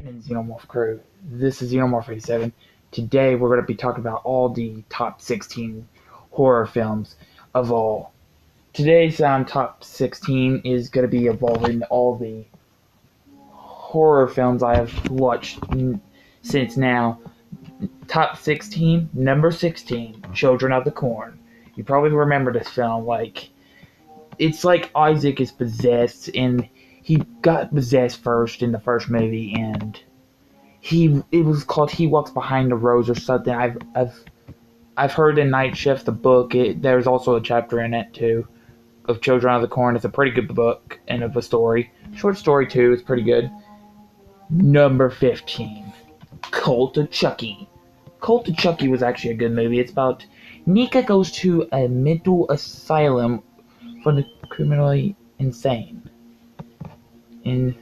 And Xenomorph Crew. This is Xenomorph 87. Today we're going to be talking about all the top 16 horror films of all. Today's top 16 is going to be involving all the horror films I have watched since now. Top 16, number 16, Children of the Corn. You probably remember this film. It's like Isaac is possessed, and he got possessed first in the first movie, and it was called He Walks Behind the Rose or something. I've heard in Night Shift the book. There's also a chapter in it too of Children of the Corn. It's a pretty good book and of a story, short story too. It's pretty good. Number 15, Cult of Chucky. Cult of Chucky was actually a good movie. It's about Nika goes to a mental asylum for the criminally insane, and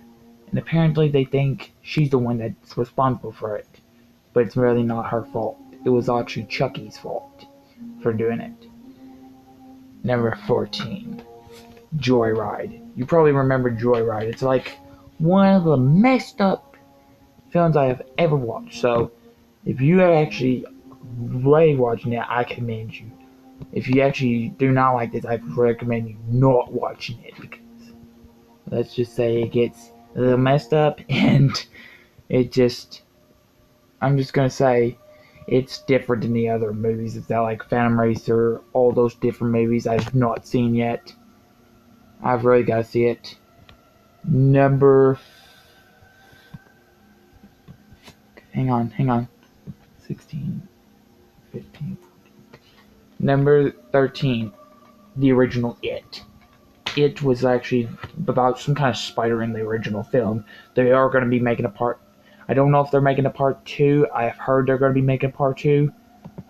apparently they think she's the one that's responsible for it, but it's really not her fault. It was actually Chucky's fault for doing it. Number 14, Joyride. You probably remember Joyride. It's like one of the messed up films I have ever watched. So if you are actually really watching it, I commend you. If you actually do not like this, I recommend you not watching it, because let's just say it gets a little messed up, and I'm just gonna say it's different than the other movies. It's that, like Phantom Racer, all those different movies I've not seen yet. I've really got to see it. Hang on. 16, 15, 14. Number 13, the original It. It was actually about some kind of spider in the original film. They are going to be making a part. I don't know if they're making a part 2. I've heard they're going to be making a part 2.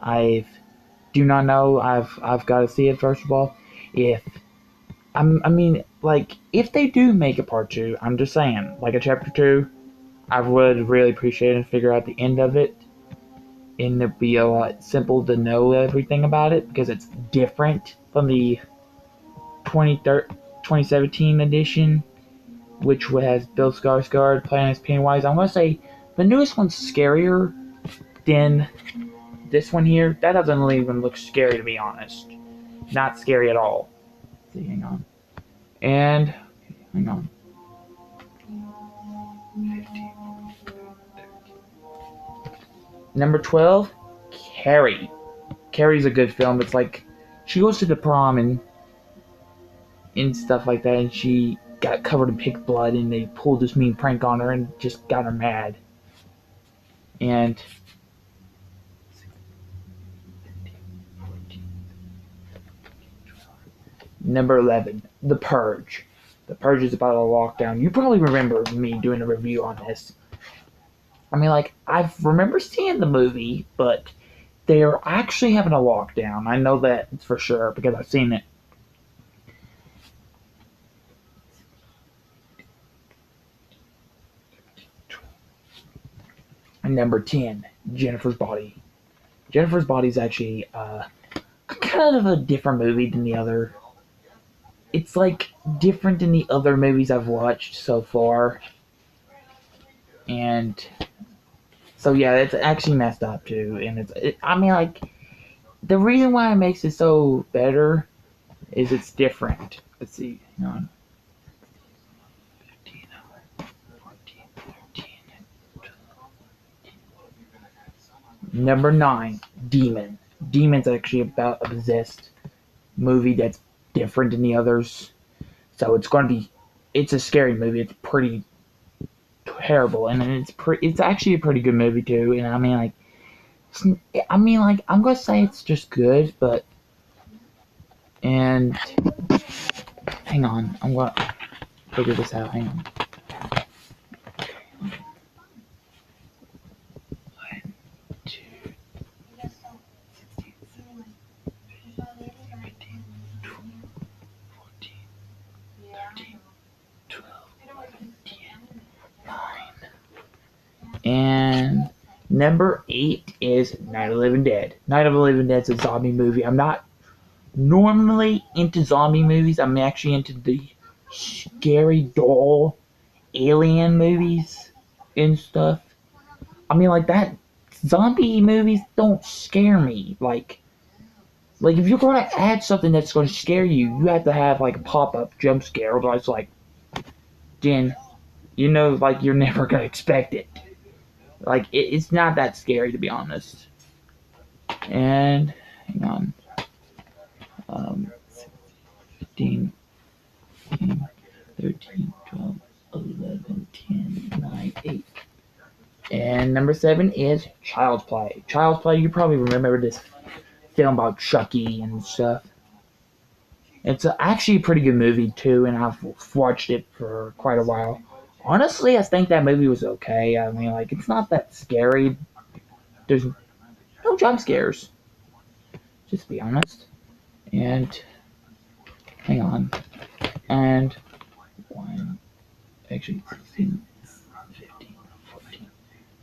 I do not know. I've got to see it first of all. If they do make a part 2, I'm just saying, like a chapter 2, I would really appreciate it and figure out the end of it. And it'd be a lot simple to know everything about it, because it's different from the 2017 edition, which has Bill Skarsgård playing as Pennywise. I'm going to say the newest one's scarier than this one here. That doesn't even look scary, to be honest. Not scary at all. Let's see, hang on. Hang on. 15, 13. Number 12, Carrie. Carrie's a good film. It's like she goes to the prom and stuff like that, and she got covered in pig blood, and they pulled this mean prank on her and just got her mad. And number 11, The Purge. The Purge is about a lockdown. You probably remember me doing a review on this. I remember seeing the movie, but they're actually having a lockdown. I know that for sure because I've seen it. And number 10, Jennifer's Body. Jennifer's Body is actually kind of a different movie than the other. It's like different than the other movies I've watched so far. And so yeah, it's actually messed up too. And the reason why it makes it so better is it's different. Let's see, hang on. 15, 14, 13, 12. Number 9, Demon. Demon's actually about a possessed movie that's different than the others. So it's a scary movie. It's pretty terrible, and it's actually a pretty good movie too. And I'm gonna say it's just good, but hang on, I'm gonna figure this out. Hang on. 1, 2, 16, 17, 18, 12, 14, 13, 12, 11, 10, 9. And number 8 is Night of the Living Dead. Night of the Living Dead is a zombie movie. I'm not normally into zombie movies. I'm actually into the scary doll alien movies. and stuff. I mean, like, that zombie movies don't scare me. Like if you're going to add something that's going to scare you, you have to have like a pop-up jump scare, otherwise, like, then like you're never going to expect it. Like it's not that scary, to be honest. And hang on, 15, 13, 12, 11, 10, 9, 8. And number 7 is Child's Play. Child's Play, you probably remember this film about Chucky and stuff. It's actually a pretty good movie too, and I've watched it for quite a while. Honestly, I think that movie was okay. I mean, like, it's not that scary. There's no jump scares, just to be honest. And hang on, and 1, actually 16, 15, 14,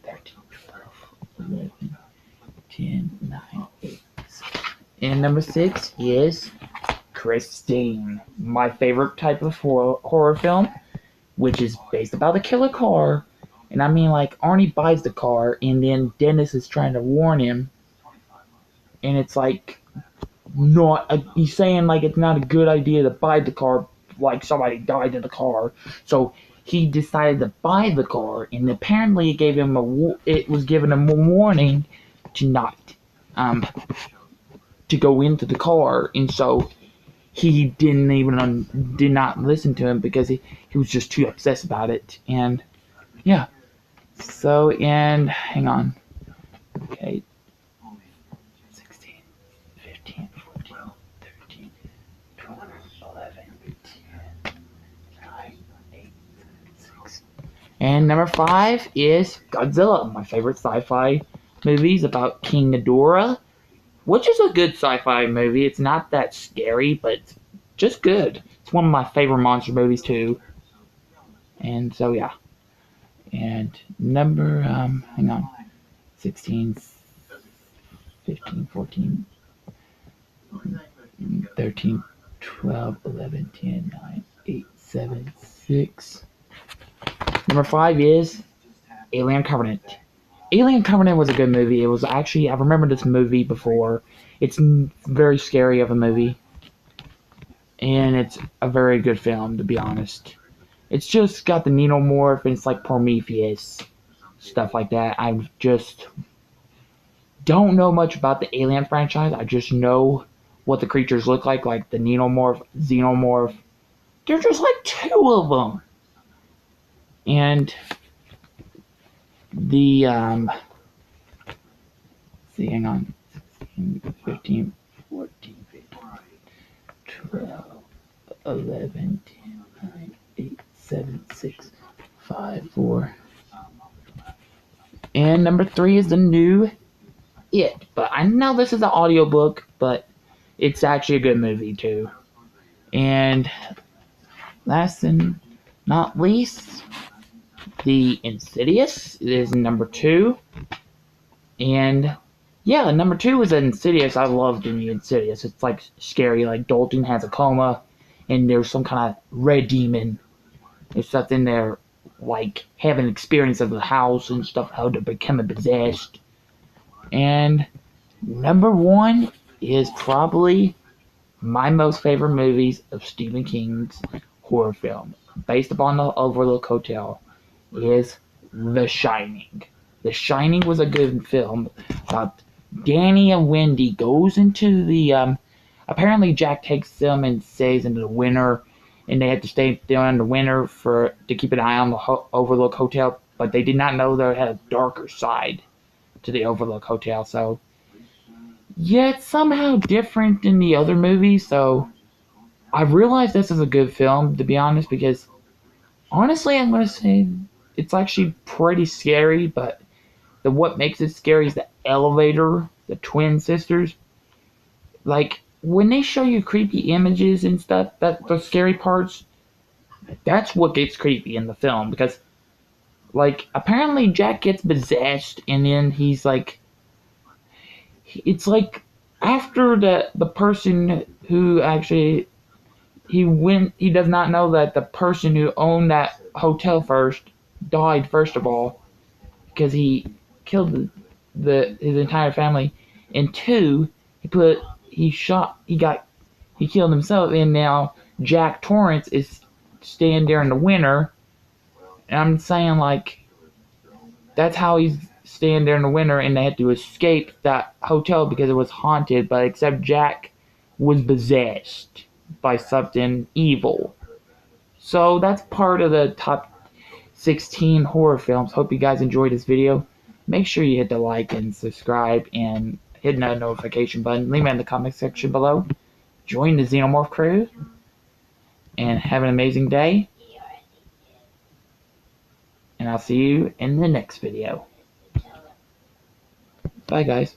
13, 12, 11, 10, 9, 8. And number 6 is Christine, my favorite type of horror film, which is based about a killer car. And I mean, like, Arnie buys the car, and then Dennis is trying to warn him, and it's like, he's saying, like, it's not a good idea to buy the car, like somebody died in the car. So he decided to buy the car, and apparently it was giving him a warning to not, to go into the car, and so he did not listen to him because he was just too obsessed about it. And yeah, so, and hang on, okay, 16, 15, 14, 13, 12, 11, 10, 9, 8, 6. And number 5 is Godzilla, my favorite sci-fi movies about King Ghidorah, which is a good sci-fi movie. It's not that scary, but it's just good. It's one of my favorite monster movies too. And so yeah. And number, hang on, 16, 15, 14, 13, 12, 11, 10, 9, 8, 7, 6. Number 5 is Alien Covenant. Alien Covenant was a good movie. It was actually, I remember this movie before. It's very scary of a movie. And it's a very good film, to be honest. It's just got the Xenomorph, and it's like Prometheus. Stuff like that. I just don't know much about the Alien franchise. I just know what the creatures look like the Xenomorph, Xenomorph. There's just like 2 of them. And the, see, hang on, 16, 15, 14, 15, 12, 11, 10, 9, 8, 7, 6, 5, 4. And number 3 is the new It. But I know this is an audiobook, but it's actually a good movie too. And last and not least, the Insidious is number 2. And yeah, number 2 is Insidious. I loved the Insidious. It's like scary. Like Dalton has a coma, and there's some kind of red demon. There's something there, like having experience of the house and stuff, how to become possessed. And number 1 is probably my most favorite movies of Stephen King's horror film, based upon the Overlook Hotel, is The Shining. The Shining was a good film about Danny and Wendy goes into the, apparently Jack takes them and stays into the winter, and they had to stay there in the winter to keep an eye on the Overlook Hotel, but they did not know they had a darker side to the Overlook Hotel. So yeah, it's somehow different than the other movies. So I realized this is a good film, to be honest, because honestly, I'm gonna say it's actually pretty scary. But what makes it scary is the elevator, the twin sisters. Like when they show you creepy images and stuff, that the scary parts, that's what gets creepy in the film, because like apparently Jack gets possessed, and then he's like, it's like after the person who actually he does not know that the person who owned that hotel first died first of all, because he killed his entire family, and 2, he killed himself, and now Jack Torrance is staying there in the winter. And I'm saying, like, that's how he's staying there in the winter, and they had to escape that hotel because it was haunted, but except Jack was possessed by something evil. So that's part of the top 16 horror films. Hope you guys enjoyed this video. Make sure you hit the like and subscribe and hit that notification button. Leave it in the comment section below. Join the Xenomorph crew. And have an amazing day. And I'll see you in the next video. Bye, guys.